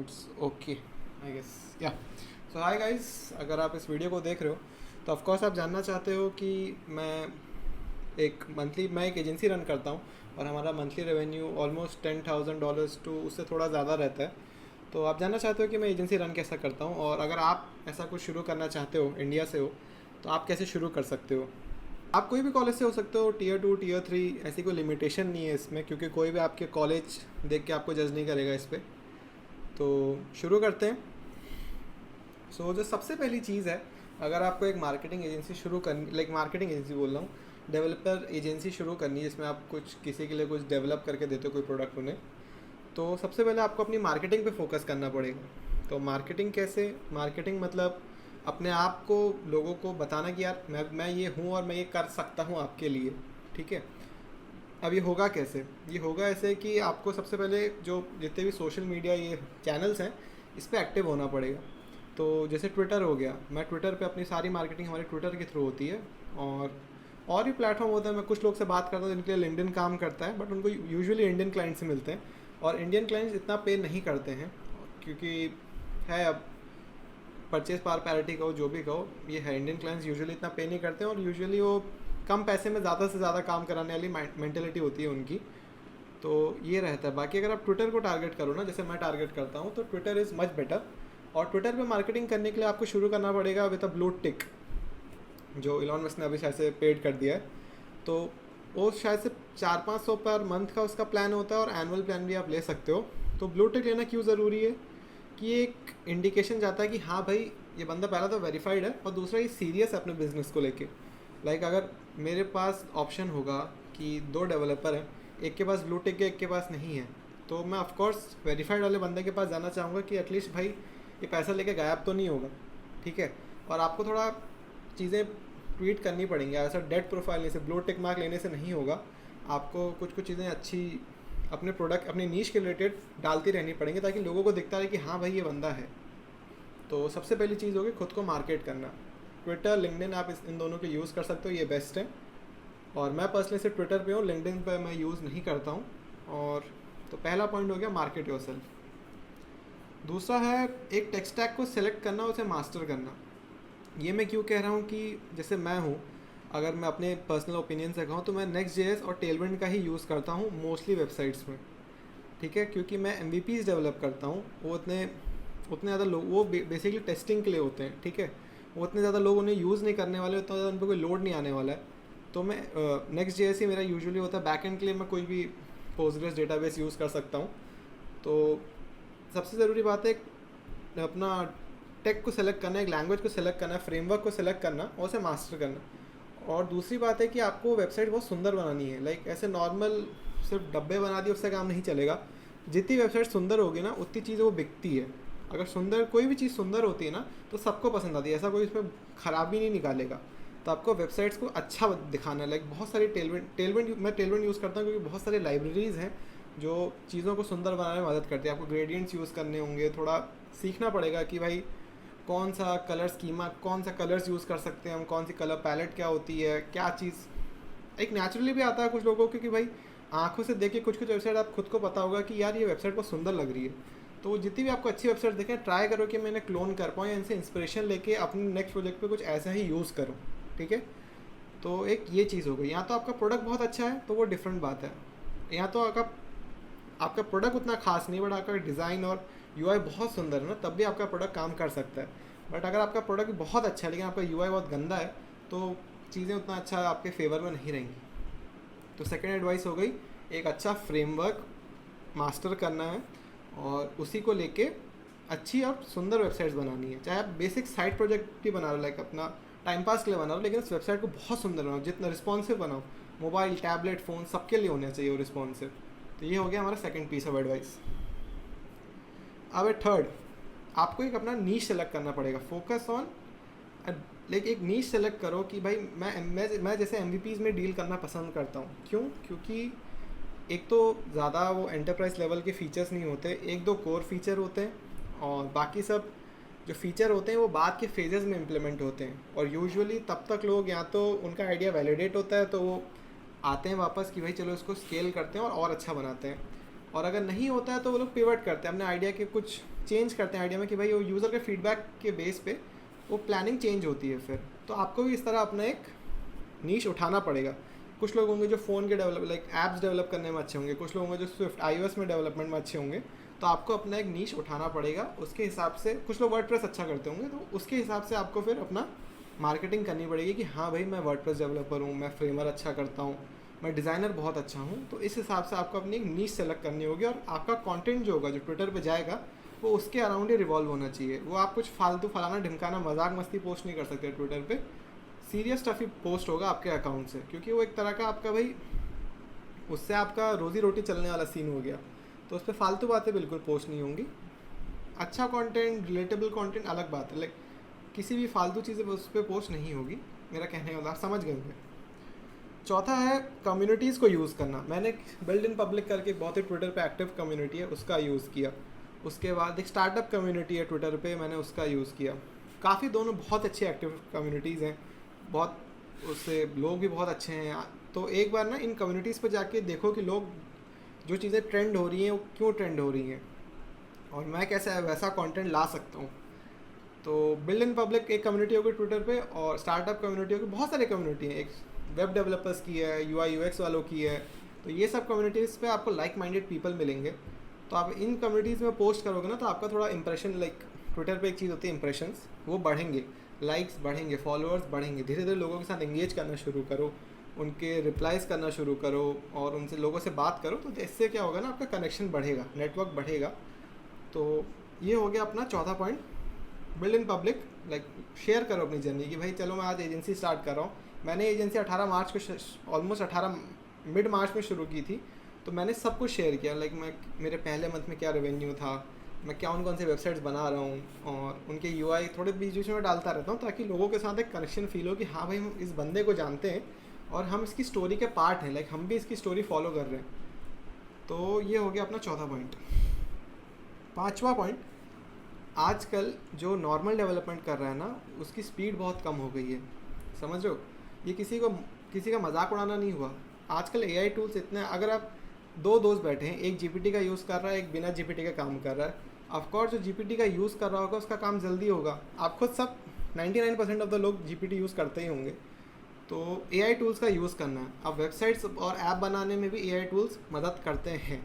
It's okay I guess या। सो hi guys, अगर आप इस वीडियो को देख रहे हो तो ऑफ कोर्स आप जानना चाहते हो कि मैं एक एजेंसी रन करता हूँ और हमारा मंथली रेवेन्यू ऑलमोस्ट $10,000 टू उससे थोड़ा ज़्यादा रहता है। तो आप जानना चाहते हो कि मैं एजेंसी रन कैसा करता हूँ, और अगर आप ऐसा कुछ शुरू करना चाहते हो, इंडिया से हो, तो आप कैसे शुरू कर सकते हो। आप कोई भी कॉलेज से हो सकते हो, Tier 2 Tier 3, ऐसी कोई लिमिटेशन नहीं है इसमें, क्योंकि कोई भी आपके कॉलेज देख के आपको जज नहीं करेगा इस पर। तो शुरू करते हैं। जो सबसे पहली चीज़ है, अगर आपको एक मार्केटिंग एजेंसी शुरू करनी, मार्केटिंग एजेंसी बोल रहा हूँ, डेवलपर एजेंसी शुरू करनी है जिसमें आप कुछ किसी के लिए कुछ डेवलप करके देते हो कोई प्रोडक्ट उन्हें, तो सबसे पहले आपको अपनी मार्केटिंग पे फोकस करना पड़ेगा। तो मार्केटिंग कैसे? मार्केटिंग मतलब अपने आप को लोगों को बताना कि यार मैं ये हूँ और मैं ये कर सकता हूँ आपके लिए, ठीक है। अब ये होगा कैसे? ये होगा ऐसे कि आपको सबसे पहले जो जितने भी सोशल मीडिया ये चैनल्स हैं, इस पर एक्टिव होना पड़ेगा। तो जैसे ट्विटर हो गया, मैं ट्विटर पे अपनी सारी मार्केटिंग हमारे ट्विटर के थ्रू होती है। और भी प्लेटफॉर्म होता है, मैं कुछ लोग से बात करता हूँ जिनके लिए लिंक्डइन काम करता है, बट उनको यूजुअली इंडियन क्लाइंट से मिलते हैं, और इंडियन क्लाइंट्स इतना पे नहीं करते हैं, क्योंकि है अब परचेज पावर पैरिटी कहो जो भी कहो, ये है, इंडियन क्लाइंट्स यूजुअली इतना पे नहीं करते हैं, और यूजुअली वो कम पैसे में ज़्यादा से ज़्यादा काम कराने वाली मेंटेलिटी होती है उनकी। तो ये रहता है। बाकी अगर आप ट्विटर को टारगेट करो ना, जैसे मैं टारगेट करता हूँ, तो ट्विटर इज़ मच बेटर। और ट्विटर पे मार्केटिंग करने के लिए आपको शुरू करना पड़ेगा विद अ ब्लू टिक, जो इलॉन मस्क ने अभी शायद से पेड कर दिया है। तो वो शायद से 400-500 पर मंथ का उसका प्लान होता है, और एनुअल प्लान भी आप ले सकते हो। तो ब्लू टिक लेना क्यों ज़रूरी है? कि ये एक इंडिकेशन जाता है कि हाँ भाई, ये बंदा पहला तो वेरीफाइड है, और दूसरा ये सीरियस है अपने बिजनेस को लेके। अगर मेरे पास ऑप्शन होगा कि 2 डेवलपर हैं, एक के पास ब्लू टिक है, एक के पास नहीं है, तो मैं ऑफकोर्स वेरीफाइड वाले बंदे के पास जाना चाहूँगा कि एटलीस्ट भाई ये पैसा लेके गायब तो नहीं होगा, ठीक है। और आपको थोड़ा चीज़ें ट्वीट करनी पड़ेंगी, ऐसा डेड प्रोफाइल नहीं से, ब्लू टिक मार्क लेने से नहीं होगा। आपको कुछ कुछ चीज़ें अच्छी अपने प्रोडक्ट, अपनी नीश के रिलेटेड डालती रहनी पड़ेंगी, ताकि लोगों को दिखता रहे कि हाँ भाई ये बंदा है। तो सबसे पहली चीज़ होगी खुद को मार्केट करना। ट्विटर, लिंक्डइन, आप इन दोनों के यूज़ कर सकते हो, ये बेस्ट है। और मैं पर्सनली से ट्विटर पे हूँ, लिंक्डइन पे मैं यूज़ नहीं करता हूँ। और तो पहला पॉइंट हो गया मार्केट योरसेल्फ। दूसरा है एक टेक स्टैक को सिलेक्ट करना, उसे मास्टर करना। ये मैं क्यों कह रहा हूँ कि जैसे मैं हूँ, अगर मैं अपने पर्सनल ओपिनियन से कहूँ, तो मैं Next.js और टेलविंड का ही यूज़ करता हूँ मोस्टली वेबसाइट्स में, ठीक है। क्योंकि मैं MVPs डेवलप करता हूँ, वो उतने ज़्यादा लोग, वो बेसिकली टेस्टिंग के लिए होते हैं, ठीक है। वो उतने ज़्यादा लोग उन्हें यूज़ नहीं करने वाले, उतना ज़्यादा उन पर कोई लोड नहीं आने वाला है। तो मैं Next.js ही मेरा यूजुअली होता है। बैकएंड के लिए मैं कोई भी पोस्टग्रेस डेटाबेस यूज़ कर सकता हूँ। तो सबसे ज़रूरी बात है अपना टेक को सेलेक्ट करना, एक लैंग्वेज को सेलेक्ट करना, फ्रेमवर्क को सेलेक्ट करना और उसे मास्टर करना। और दूसरी बात है कि आपको वेबसाइट बहुत सुंदर बनानी है। ऐसे नॉर्मल सिर्फ डब्बे बना दिए उससे काम नहीं चलेगा। जितनी वेबसाइट सुंदर होगी ना, उतनी चीज़ें वो बिकती है। अगर कोई भी चीज़ सुंदर होती है ना, तो सबको पसंद आती है, ऐसा कोई इसमें खराबी नहीं निकालेगा। तो आपको वेबसाइट्स को अच्छा दिखाना है। बहुत सारी मैं टेलविंड यूज़ करता हूँ, क्योंकि बहुत सारी लाइब्रेरीज़ हैं जो चीज़ों को सुंदर बनाने में मदद करती है। आपको ग्रेडियंट्स यूज़ करने होंगे, थोड़ा सीखना पड़ेगा कि भाई कौन सा कलर स्कीमा, कौन सा कलर्स यूज़ कर सकते हैं हम, कौन सी कलर पैलेट क्या होती है, क्या चीज़ एक नेचुरली भी आता है कुछ लोगों को, क्योंकि भाई आंखों से देख के कुछ वेबसाइट आप खुद को पता होगा कि यार ये वेबसाइट बहुत सुंदर लग रही है। तो जितनी भी आपको अच्छी वेबसाइट देखें, ट्राई करो कि मैंने क्लोन कर पाऊँ, या इनसे इंस्पिरेशन लेके अपने नेक्स्ट प्रोजेक्ट पे कुछ ऐसा ही यूज़ करूँ, ठीक है। तो एक ये चीज़ हो गई। यहाँ तो आपका प्रोडक्ट बहुत अच्छा है तो वो डिफरेंट बात है। यहाँ तो आपका प्रोडक्ट उतना खास नहीं, बट आपका डिज़ाइन और UI बहुत सुंदर है ना, तब भी आपका प्रोडक्ट काम कर सकता है। बट अगर आपका प्रोडक्ट बहुत अच्छा है लेकिन आपका UI बहुत गंदा है, तो चीज़ें उतना अच्छा आपके फेवर में नहीं रहेंगी। तो सेकंड एडवाइस हो गई, एक अच्छा फ्रेमवर्क मास्टर करना है, और उसी को लेके अच्छी और सुंदर वेबसाइट्स बनानी है। चाहे आप बेसिक साइट प्रोजेक्ट भी बना लो, अपना टाइम पास के लिए बना लो, लेकिन उस वेबसाइट को बहुत सुंदर बनाओ, जितना रिस्पॉन्सिव बनाओ। मोबाइल, टैबलेट, फ़ोन सबके लिए होना चाहिए वो रिस्पॉन्सिव। तो ये हो गया हमारा सेकंड पीस ऑफ एडवाइस। अब है थर्ड, आपको एक अपना नीश सेलेक्ट करना पड़ेगा। फोकस ऑन एक नीश सेलेक्ट करो कि भाई मैं जैसे MVPs में डील करना पसंद करता हूँ। क्यों? क्योंकि एक तो ज़्यादा वो एंटरप्राइज लेवल के फीचर्स नहीं होते, 1-2 कोर फीचर होते हैं, और बाकी सब जो फीचर होते हैं वो बाद के फेजेस में इम्प्लीमेंट होते हैं। और यूजुअली तब तक लोग या तो उनका आइडिया वैलिडेट होता है तो वो आते हैं वापस कि भाई चलो इसको स्केल करते हैं और अच्छा बनाते हैं। और अगर नहीं होता है तो वो लोग पिवट करते हैं अपने आइडिया के, कुछ चेंज करते हैं आइडिया में कि भाई वो यूज़र के फीडबैक के बेस पे वो प्लानिंग चेंज होती है फिर। तो आपको भी इस तरह अपना एक नीश उठाना पड़ेगा। कुछ लोग होंगे जो फ़ोन के डेवलप लाइक ऐप्स डेवलप करने में अच्छे होंगे, कुछ लोग होंगे जो स्विफ्ट iOS में डेवलपमेंट में अच्छे होंगे। तो आपको अपना एक नीश उठाना पड़ेगा, उसके हिसाब से कुछ लोग वर्डप्रेस अच्छा करते होंगे तो उसके हिसाब से आपको फिर अपना मार्केटिंग करनी पड़ेगी कि हाँ भाई मैं वर्डप्रेस डेवलपर हूँ, मैं फ्रेमर अच्छा करता हूँ, मैं डिज़ाइनर बहुत अच्छा हूँ। तो इस हिसाब से आपको अपनी एक नीश सेलेक्ट करनी होगी और आपका कंटेंट जो होगा जो ट्विटर पे जाएगा वो उसके अराउंड ही रिवॉल्व होना चाहिए। वो आप कुछ फालतू फलाना ढिमकाना मजाक मस्ती पोस्ट नहीं कर सकते ट्विटर पे, सीरियस स्टफ ही पोस्ट होगा आपके अकाउंट से, क्योंकि वो एक तरह का आपका भाई उससे आपका रोज़ी रोटी चलने वाला सीन हो गया। तो उस पर फालतू बातें बिल्कुल पोस्ट नहीं होंगी। अच्छा कंटेंट, रिलेटेबल कंटेंट अलग बात है, लाइक किसी भी फालतू चीज़ें उस पर पोस्ट नहीं होगी। मेरा कहने का मतलब आप समझ गए होंगे। चौथा है कम्युनिटीज़ को यूज़ करना। मैंने बिल्ड इन पब्लिक करके बहुत ही ट्विटर पे एक्टिव कम्युनिटी है, उसका यूज़ किया। उसके बाद एक स्टार्टअप कम्युनिटी है ट्विटर पे, मैंने उसका यूज़ किया। काफ़ी दोनों बहुत अच्छी एक्टिव कम्युनिटीज़ हैं, बहुत उससे लोग भी बहुत अच्छे हैं। तो एक बार ना इन कम्युनिटीज़ पर जाके देखो कि लोग जो चीज़ें ट्रेंड हो रही हैं वो क्यों ट्रेंड हो रही हैं और मैं कैसे वैसा कंटेंट ला सकता हूँ। तो बिल्ड इन पब्लिक एक कम्युनिटी होगी ट्विटर पे, और स्टार्टअप कम्युनिटी होगी, बहुत सारी कम्युनिटी हैं। एक वेब डेवलपर्स की है, UI UX वालों की है। तो ये सब कम्युनिटीज़ पे आपको लाइक माइंडेड पीपल मिलेंगे। तो आप इन कम्युनिटीज़ में पोस्ट करोगे ना तो आपका थोड़ा इंप्रेशन, लाइक ट्विटर पे एक चीज़ होती है इंप्रेशंस, वो बढ़ेंगे, लाइक्स बढ़ेंगे, फॉलोअर्स बढ़ेंगे। धीरे धीरे लोगों के साथ एंगेज करना शुरू करो, उनके रिप्लाईज करना शुरू करो और उनसे लोगों से बात करो। तो इससे क्या होगा ना, आपका कनेक्शन बढ़ेगा, नेटवर्क बढ़ेगा। तो ये हो गया अपना चौथा point, build in public. Like share करो अपनी जर्नी कि भाई चलो मैं आज एजेंसी स्टार्ट कर रहा हूँ। मैंने एजेंसी 18 मार्च को ऑलमोस्ट 18 मिड मार्च में शुरू की थी। तो मैंने सब कुछ शेयर किया, लाइक मैं मेरे पहले मंथ में क्या रेवेन्यू था, मैं कौन कौन से वेबसाइट्स बना रहा हूँ, और उनके UI थोड़े बीच बीच में डालता रहता हूँ ताकि लोगों के साथ एक कनेक्शन फील हो कि हाँ भाई हम इस बंदे को जानते हैं और हम इसकी स्टोरी के पार्ट हैं, लाइक हम भी इसकी स्टोरी फॉलो कर रहे हैं। तो ये हो गया अपना चौथा पॉइंट। पांचवा पॉइंट, आजकल जो नॉर्मल डेवलपमेंट कर रहा है ना उसकी स्पीड बहुत कम हो गई है, समझ रहे हो। ये किसी का मजाक उड़ाना नहीं हुआ। आजकल AI टूल्स इतने, अगर आप दो दोस्त बैठे हैं, एक GPT का यूज़ कर रहा है, एक बिना GPT का काम कर रहा है, ऑफकोर्स जो GPT का यूज़ कर रहा होगा उसका काम जल्दी होगा। आप खुद सब 99% ऑफ द लोग GPT यूज़ करते ही होंगे। तो AI टूल्स का यूज़ करना है। अब वेबसाइट्स और ऐप बनाने में भी AI टूल्स मदद करते हैं।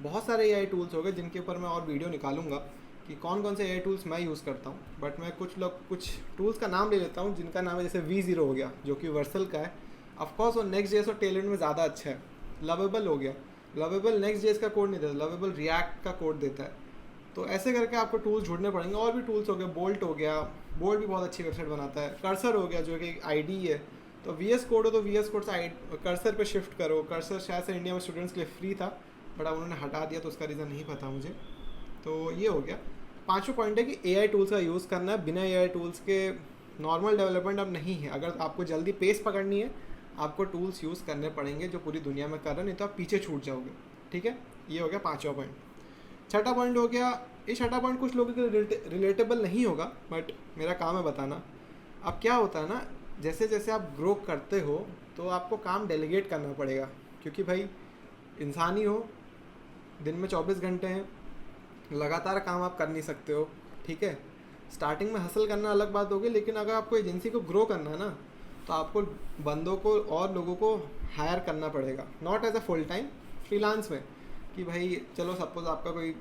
बहुत सारे AI टूल्स हो गए जिनके ऊपर मैं और वीडियो निकालूंगा कि कौन कौन से AI टूल्स मैं यूज़ करता हूँ। बट मैं कुछ टूल्स का नाम ले लेता हूँ जिनका नाम है, जैसे V0 हो गया जो कि वर्सल का है। ऑफकोर्स वो Next.js और टेलेंट में ज़्यादा अच्छा है। लवेबल हो गया, लवेबल Next.js का कोड नहीं देता, लवेबल React का कोड देता है। तो ऐसे करके आपको टूल्स ढूंढने पड़ेंगे। और भी टूल्स हो गए, बोल्ट हो गया, बोल्ट भी बहुत अच्छी वेबसाइट बनाता है। कर्सर हो गया जो कि ID है। तो VS कोड हो तो VS कोड से कर्सर पे शिफ्ट करो। कर्सर शायद से इंडिया में स्टूडेंट्स के लिए फ्री था बट अब उन्होंने हटा दिया, तो उसका रीज़न नहीं पता मुझे। तो ये हो गया। पांचवा पॉइंट है कि AI टूल्स का यूज़ करना है। बिना AI टूल्स के नॉर्मल डेवलपमेंट अब नहीं है। अगर आपको जल्दी पेस पकड़नी है आपको टूल्स यूज़ करने पड़ेंगे जो पूरी दुनिया में कर रहे हैं, नहीं तो आप पीछे छूट जाओगे। ठीक है, ये हो गया पांचवा पॉइंट। छठा पॉइंट हो गया, ये छठा पॉइंट कुछ लोगों के रिलेटेबल नहीं होगा बट मेरा काम है बताना। अब क्या होता है ना, जैसे जैसे आप ग्रो करते हो तो आपको काम डेलीगेट करना पड़ेगा, क्योंकि भाई इंसान ही हो, दिन में 24 घंटे हैं, लगातार काम आप कर नहीं सकते हो। ठीक है, स्टार्टिंग में हसल करना अलग बात होगी, लेकिन अगर आपको एजेंसी को ग्रो करना है ना तो आपको बंदों को और लोगों को हायर करना पड़ेगा, not as a full time, freelance में। कि भाई चलो सपोज आपका कोई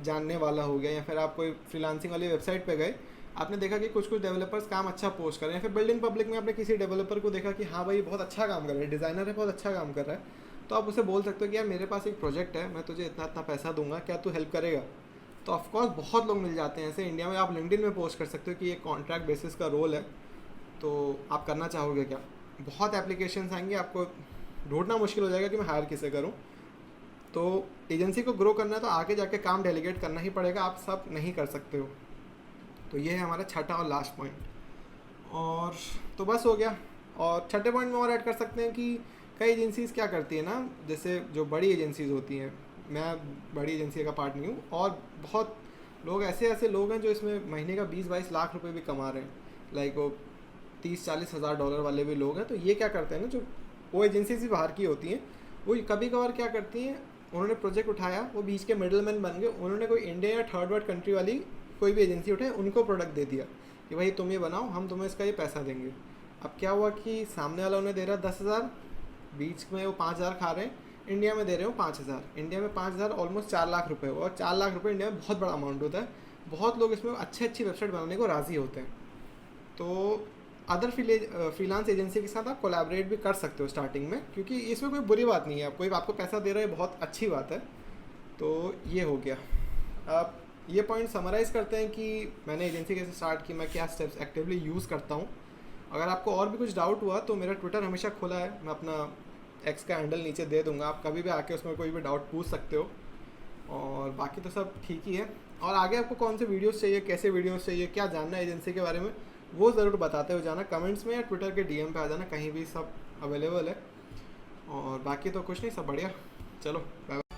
जानने वाला हो गया या फिर आप कोई फ्रीलांसिंग वाली वेबसाइट पे गए, आपने देखा कि कुछ डेवलपर्स काम अच्छा पोस्ट कर रहे हैं, फिर बिल्ड इन पब्लिक में आपने किसी डेवलपर को देखा कि हाँ भाई बहुत अच्छा काम कर रहा है, डिज़ाइनर है, बहुत अच्छा काम कर रहा है, तो आप उसे बोल सकते हो कि यार मेरे पास एक प्रोजेक्ट है, मैं तुझे इतना इतना पैसा दूंगा, क्या तू हेल्प करेगा। तो ऑफकोर्स बहुत लोग मिल जाते हैं ऐसे इंडिया में। आप लिंक्डइन में पोस्ट कर सकते हो कि ये कॉन्ट्रैक्ट बेसिस का रोल है, तो आप करना चाहोगे क्या। बहुत एप्लीकेशंस आएंगे, आपको ढूंढना मुश्किल हो जाएगा कि मैं हायर किसे करूँ। तो एजेंसी को ग्रो करना है तो आगे जाके काम डेलीगेट करना ही पड़ेगा, आप सब नहीं कर सकते हो। तो ये है हमारा छठा और लास्ट पॉइंट। और तो बस हो गया। और छठे पॉइंट में और ऐड कर सकते हैं कि कई एजेंसीज़ क्या करती है ना, जैसे जो बड़ी एजेंसीज़ होती हैं, मैं बड़ी एजेंसी का पार्ट नहीं हूँ, और बहुत लोग ऐसे लोग हैं जो इसमें महीने का 20-22 लाख रुपए भी कमा रहे हैं, लाइक वो 30-40 हज़ार डॉलर वाले भी लोग हैं। तो ये क्या करते हैं ना, जो वो एजेंसी से बाहर की होती हैं, वो कभी कभार क्या करती हैं, उन्होंने प्रोजेक्ट उठाया, वो बीच के मिडलमैन बन गए, उन्होंने कोई इंडिया या थर्ड वर्ल्ड कंट्री वाली कोई भी एजेंसी उठाई, उनको प्रोडक्ट दे दिया कि भाई तुम ये बनाओ, हम तुम्हें इसका ये पैसा देंगे। अब क्या हुआ कि सामने वाला उन्हें दे रहा 10,000, बीच में वो 5,000 खा रहे हैं, इंडिया में दे रहे हो 5,000, इंडिया में 5,000 ऑलमोस्ट 4 लाख रुपए हुआ, और 4 लाख रुपए इंडिया में बहुत बड़ा अमाउंट होता है। बहुत लोग इसमें अच्छी वेबसाइट बनाने को राज़ी होते हैं। तो अदर फ्रीलांस एजेंसी के साथ आप कोलैबोरेट भी कर सकते हो स्टार्टिंग में, क्योंकि इसमें कोई बुरी बात नहीं है, कोई आपको पैसा दे रहा है, बहुत अच्छी बात है। तो ये हो गया। अब ये पॉइंट समराइज़ करते हैं कि मैंने एजेंसी कैसे स्टार्ट की, मैं क्या स्टेप्स एक्टिवली यूज़ करता हूँ। अगर आपको और भी कुछ डाउट हुआ तो मेरा ट्विटर हमेशा खुला है, मैं अपना एक्स का हैंडल नीचे दे दूँगा, आप कभी भी आके उसमें कोई भी डाउट पूछ सकते हो। और बाकी तो सब ठीक ही है। और आगे आपको कौन से वीडियोस चाहिए, कैसे वीडियोस चाहिए, क्या जानना है एजेंसी के बारे में, वो ज़रूर बताते हो जाना कमेंट्स में, या ट्विटर के डीएम पे आ जाना, कहीं भी सब अवेलेबल है। और बाकी तो कुछ नहीं, सब बढ़िया। चलो बाय।